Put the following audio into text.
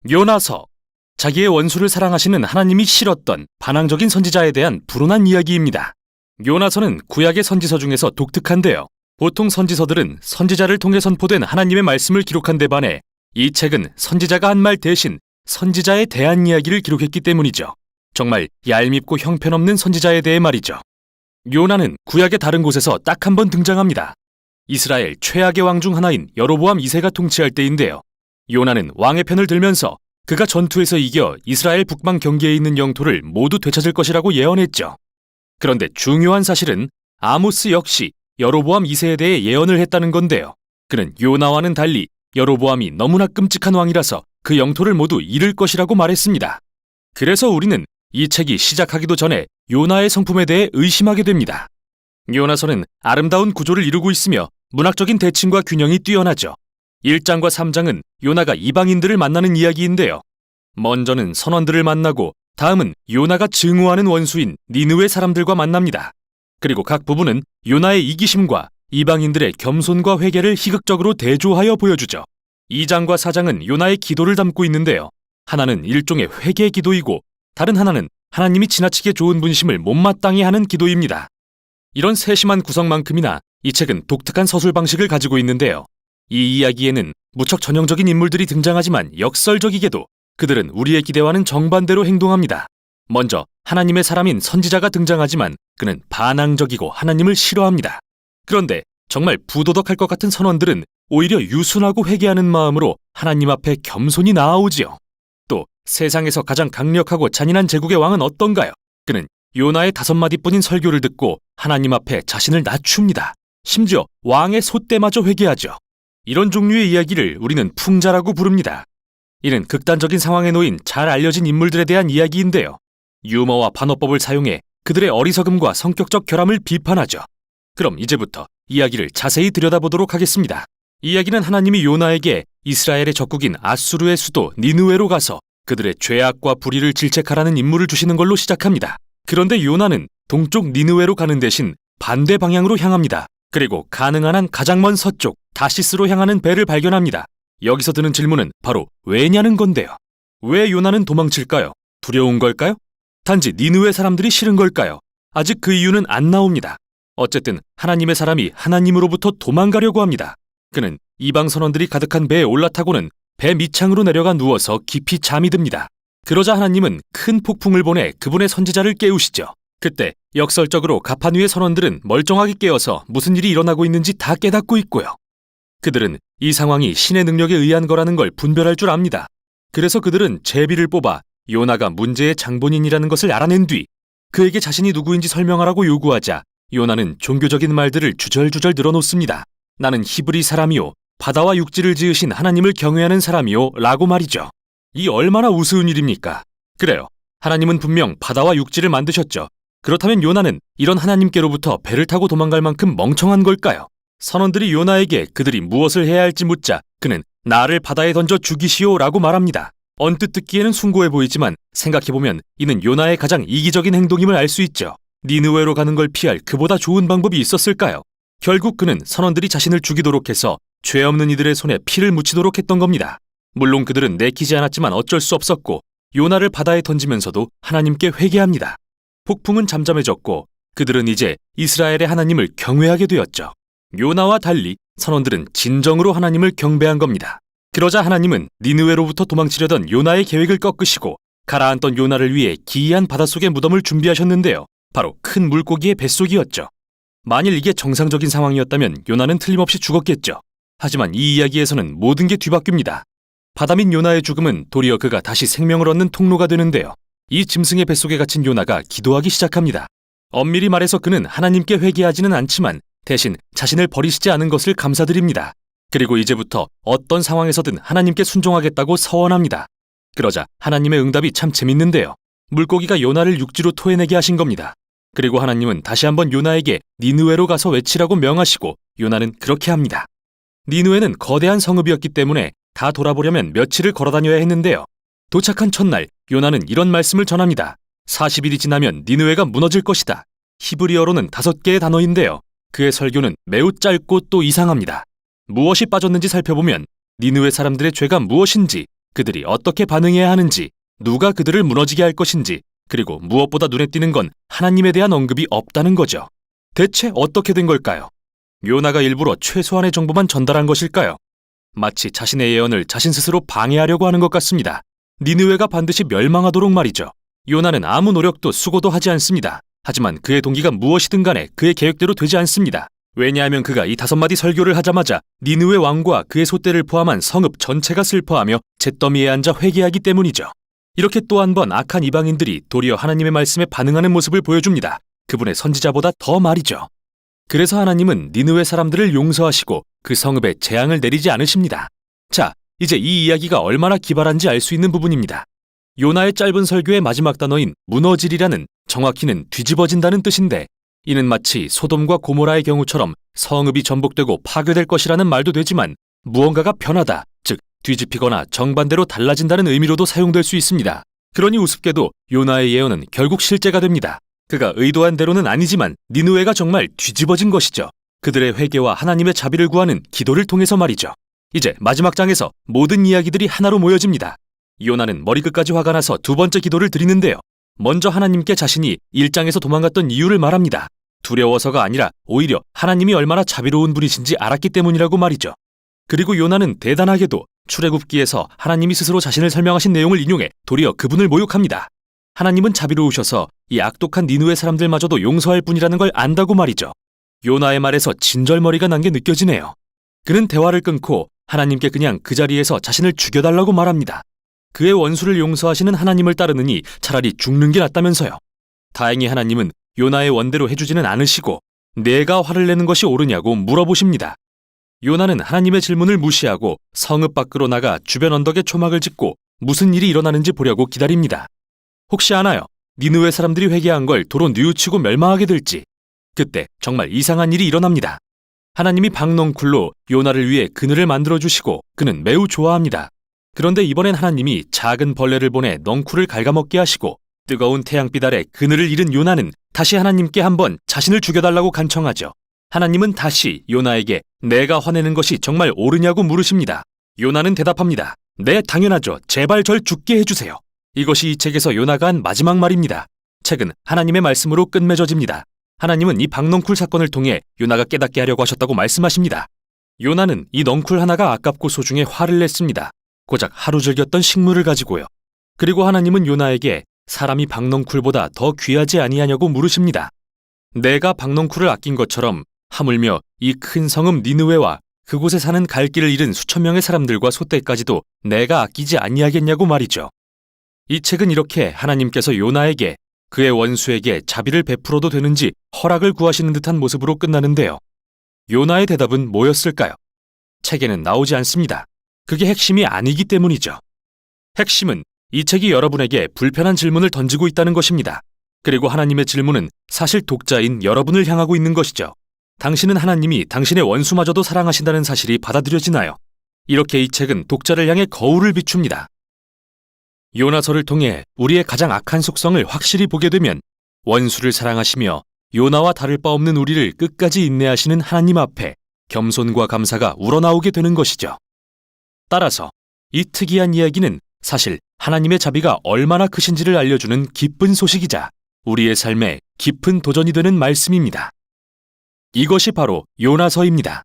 요나서. 자기의 원수를 사랑하시는 하나님이 싫었던 반항적인 선지자에 대한 불온한 이야기입니다. 요나서는 구약의 선지서 중에서 독특한데요. 보통 선지서들은 선지자를 통해 선포된 하나님의 말씀을 기록한 데 반해 이 책은 선지자가 한 말 대신 선지자에 대한 이야기를 기록했기 때문이죠. 정말 얄밉고 형편없는 선지자에 대해 말이죠. 요나는 구약의 다른 곳에서 딱 한 번 등장합니다. 이스라엘 최악의 왕 중 하나인 여로보암 2세가 통치할 때인데요. 요나는 왕의 편을 들면서 그가 전투에서 이겨 이스라엘 북방 경계에 있는 영토를 모두 되찾을 것이라고 예언했죠. 그런데 중요한 사실은 아모스 역시 여로보암 2세에 대해 예언을 했다는 건데요. 그는 요나와는 달리 여로보암이 너무나 끔찍한 왕이라서 그 영토를 모두 잃을 것이라고 말했습니다. 그래서 우리는 이 책이 시작하기도 전에 요나의 성품에 대해 의심하게 됩니다. 요나서는 아름다운 구조를 이루고 있으며 문학적인 대칭과 균형이 뛰어나죠. 1장과 3장은 요나가 이방인들을 만나는 이야기인데요. 먼저는 선원들을 만나고 다음은 요나가 증오하는 원수인 니느웨 사람들과 만납니다. 그리고 각 부분은 요나의 이기심과 이방인들의 겸손과 회개를 희극적으로 대조하여 보여주죠. 2장과 4장은 요나의 기도를 담고 있는데요. 하나는 일종의 회개 기도이고 다른 하나는 하나님이 지나치게 좋은 분심을 못마땅히 하는 기도입니다. 이런 세심한 구성만큼이나 이 책은 독특한 서술 방식을 가지고 있는데요. 이 이야기에는 무척 전형적인 인물들이 등장하지만 역설적이게도 그들은 우리의 기대와는 정반대로 행동합니다. 먼저 하나님의 사람인 선지자가 등장하지만 그는 반항적이고 하나님을 싫어합니다. 그런데 정말 부도덕할 것 같은 선원들은 오히려 유순하고 회개하는 마음으로 하나님 앞에 겸손히 나아오지요. 또 세상에서 가장 강력하고 잔인한 제국의 왕은 어떤가요? 그는 요나의 5마디뿐인 설교를 듣고 하나님 앞에 자신을 낮춥니다. 심지어 왕의 소떼마저 회개하죠. 이런 종류의 이야기를 우리는 풍자라고 부릅니다. 이는 극단적인 상황에 놓인 잘 알려진 인물들에 대한 이야기인데요. 유머와 반어법을 사용해 그들의 어리석음과 성격적 결함을 비판하죠. 그럼 이제부터 이야기를 자세히 들여다보도록 하겠습니다. 이야기는 하나님이 요나에게 이스라엘의 적국인 아수르의 수도 니느웨로 가서 그들의 죄악과 불의를 질책하라는 임무를 주시는 걸로 시작합니다. 그런데 요나는 동쪽 니느웨로 가는 대신 반대 방향으로 향합니다. 그리고 가능한 한 가장 먼 서쪽 다시스로 향하는 배를 발견합니다. 여기서 드는 질문은 바로 왜냐는 건데요. 왜 요나는 도망칠까요? 두려운 걸까요? 단지 니느웨 사람들이 싫은 걸까요? 아직 그 이유는 안 나옵니다. 어쨌든 하나님의 사람이 하나님으로부터 도망가려고 합니다. 그는 이방 선원들이 가득한 배에 올라타고는 배 밑창으로 내려가 누워서 깊이 잠이 듭니다. 그러자 하나님은 큰 폭풍을 보내 그분의 선지자를 깨우시죠. 그때 역설적으로 가판 위의 선원들은 멀쩡하게 깨어서 무슨 일이 일어나고 있는지 다 깨닫고 있고요. 그들은 이 상황이 신의 능력에 의한 거라는 걸 분별할 줄 압니다. 그래서 그들은 제비를 뽑아 요나가 문제의 장본인이라는 것을 알아낸 뒤 그에게 자신이 누구인지 설명하라고 요구하자 요나는 종교적인 말들을 주절주절 늘어놓습니다. 나는 히브리 사람이요 바다와 육지를 지으신 하나님을 경외하는 사람이요 라고 말이죠. 이 얼마나 우스운 일입니까? 그래요. 하나님은 분명 바다와 육지를 만드셨죠. 그렇다면 요나는 이런 하나님께로부터 배를 타고 도망갈 만큼 멍청한 걸까요? 선원들이 요나에게 그들이 무엇을 해야 할지 묻자 그는 나를 바다에 던져 죽이시오 라고 말합니다. 언뜻 듣기에는 숭고해 보이지만 생각해보면 이는 요나의 가장 이기적인 행동임을 알 수 있죠. 니느웨로 가는 걸 피할 그보다 좋은 방법이 있었을까요? 결국 그는 선원들이 자신을 죽이도록 해서 죄 없는 이들의 손에 피를 묻히도록 했던 겁니다. 물론 그들은 내키지 않았지만 어쩔 수 없었고 요나를 바다에 던지면서도 하나님께 회개합니다. 폭풍은 잠잠해졌고 그들은 이제 이스라엘의 하나님을 경외하게 되었죠. 요나와 달리 선원들은 진정으로 하나님을 경배한 겁니다. 그러자 하나님은 니느웨로부터 도망치려던 요나의 계획을 꺾으시고 가라앉던 요나를 위해 기이한 바닷속의 무덤을 준비하셨는데요. 바로 큰 물고기의 뱃속이었죠. 만일 이게 정상적인 상황이었다면 요나는 틀림없이 죽었겠죠. 하지만 이 이야기에서는 모든 게 뒤바뀝니다. 바다민 요나의 죽음은 도리어 그가 다시 생명을 얻는 통로가 되는데요. 이 짐승의 뱃속에 갇힌 요나가 기도하기 시작합니다. 엄밀히 말해서 그는 하나님께 회개하지는 않지만 대신 자신을 버리시지 않은 것을 감사드립니다. 그리고 이제부터 어떤 상황에서든 하나님께 순종하겠다고 서원합니다. 그러자 하나님의 응답이 참 재밌는데요. 물고기가 요나를 육지로 토해내게 하신 겁니다. 그리고 하나님은 다시 한번 요나에게 니느웨로 가서 외치라고 명하시고 요나는 그렇게 합니다. 니느웨는 거대한 성읍이었기 때문에 다 돌아보려면 며칠을 걸어다녀야 했는데요. 도착한 첫날 요나는 이런 말씀을 전합니다. 40일이 지나면 니느웨가 무너질 것이다. 히브리어로는 5개의 단어인데요. 그의 설교는 매우 짧고 또 이상합니다. 무엇이 빠졌는지 살펴보면 니느웨 사람들의 죄가 무엇인지 그들이 어떻게 반응해야 하는지, 누가 그들을 무너지게 할 것인지, 그리고 무엇보다 눈에 띄는 건 하나님에 대한 언급이 없다는 거죠. 대체 어떻게 된 걸까요? 요나가 일부러 최소한의 정보만 전달한 것일까요? 마치 자신의 예언을 자신 스스로 방해하려고 하는 것 같습니다. 니느웨가 반드시 멸망하도록 말이죠. 요나는 아무 노력도 수고도 하지 않습니다. 하지만 그의 동기가 무엇이든 간에 그의 계획대로 되지 않습니다. 왜냐하면 그가 이 5마디 설교를 하자마자 니느웨 왕과 그의 소떼를 포함한 성읍 전체가 슬퍼하며 잿더미에 앉아 회개하기 때문이죠. 이렇게 또 한 번 악한 이방인들이 도리어 하나님의 말씀에 반응하는 모습을 보여줍니다. 그분의 선지자보다 더 말이죠. 그래서 하나님은 니느웨 사람들을 용서하시고 그 성읍에 재앙을 내리지 않으십니다. 자, 이제 이 이야기가 얼마나 기발한지 알 수 있는 부분입니다. 요나의 짧은 설교의 마지막 단어인 무너지리라는, 정확히는 뒤집어진다는 뜻인데, 이는 마치 소돔과 고모라의 경우처럼 성읍이 전복되고 파괴될 것이라는 말도 되지만 무언가가 변하다, 즉 뒤집히거나 정반대로 달라진다는 의미로도 사용될 수 있습니다. 그러니 우습게도 요나의 예언은 결국 실제가 됩니다. 그가 의도한 대로는 아니지만 니느웨가 정말 뒤집어진 것이죠. 그들의 회개와 하나님의 자비를 구하는 기도를 통해서 말이죠. 이제 마지막 장에서 모든 이야기들이 하나로 모여집니다. 요나는 머리끝까지 화가 나서 두 번째 기도를 드리는데요. 먼저 하나님께 자신이 1장에서 도망갔던 이유를 말합니다. 두려워서가 아니라 오히려 하나님이 얼마나 자비로운 분이신지 알았기 때문이라고 말이죠. 그리고 요나는 대단하게도 출애굽기에서 하나님이 스스로 자신을 설명하신 내용을 인용해 도리어 그분을 모욕합니다. 하나님은 자비로우셔서 이 악독한 니느웨 사람들마저도 용서할 뿐이라는 걸 안다고 말이죠. 요나의 말에서 진절머리가 난 게 느껴지네요. 그는 대화를 끊고 하나님께 그냥 그 자리에서 자신을 죽여달라고 말합니다. 그의 원수를 용서하시는 하나님을 따르느니 차라리 죽는 게 낫다면서요. 다행히 하나님은 요나의 원대로 해주지는 않으시고 내가 화를 내는 것이 옳으냐고 물어보십니다. 요나는 하나님의 질문을 무시하고 성읍 밖으로 나가 주변 언덕에 초막을 짓고 무슨 일이 일어나는지 보려고 기다립니다. 혹시 아나요? 니느웨 사람들이 회개한 걸 도로 뉘우치고 멸망하게 될지. 그때 정말 이상한 일이 일어납니다. 하나님이 박넝쿨로 요나를 위해 그늘을 만들어주시고 그는 매우 좋아합니다. 그런데 이번엔 하나님이 작은 벌레를 보내 넝쿨을 갉아먹게 하시고 뜨거운 태양빛 아래 그늘을 잃은 요나는 다시 하나님께 한번 자신을 죽여달라고 간청하죠. 하나님은 다시 요나에게 내가 화내는 것이 정말 옳으냐고 물으십니다. 요나는 대답합니다. 네, 당연하죠. 제발 절 죽게 해주세요. 이것이 이 책에서 요나가 한 마지막 말입니다. 책은 하나님의 말씀으로 끝맺어집니다. 하나님은 이 박넝쿨 사건을 통해 요나가 깨닫게 하려고 하셨다고 말씀하십니다. 요나는 이 넝쿨 하나가 아깝고 소중해 화를 냈습니다. 고작 하루 즐겼던 식물을 가지고요. 그리고 하나님은 요나에게 사람이 박넝쿨보다 더 귀하지 아니하냐고 물으십니다. 내가 박넝쿨을 아낀 것처럼 하물며 이 큰 성읍 니느웨와 그곳에 사는 갈 길을 잃은 수천 명의 사람들과 소떼까지도 내가 아끼지 아니하겠냐고 말이죠. 이 책은 이렇게 하나님께서 요나에게 그의 원수에게 자비를 베풀어도 되는지 허락을 구하시는 듯한 모습으로 끝나는데요. 요나의 대답은 뭐였을까요? 책에는 나오지 않습니다. 그게 핵심이 아니기 때문이죠. 핵심은 이 책이 여러분에게 불편한 질문을 던지고 있다는 것입니다. 그리고 하나님의 질문은 사실 독자인 여러분을 향하고 있는 것이죠. 당신은 하나님이 당신의 원수마저도 사랑하신다는 사실이 받아들여지나요? 이렇게 이 책은 독자를 향해 거울을 비춥니다. 요나서를 통해 우리의 가장 악한 속성을 확실히 보게 되면 원수를 사랑하시며 요나와 다를 바 없는 우리를 끝까지 인내하시는 하나님 앞에 겸손과 감사가 우러나오게 되는 것이죠. 따라서 이 특이한 이야기는 사실 하나님의 자비가 얼마나 크신지를 알려주는 기쁜 소식이자 우리의 삶에 깊은 도전이 되는 말씀입니다. 이것이 바로 요나서입니다.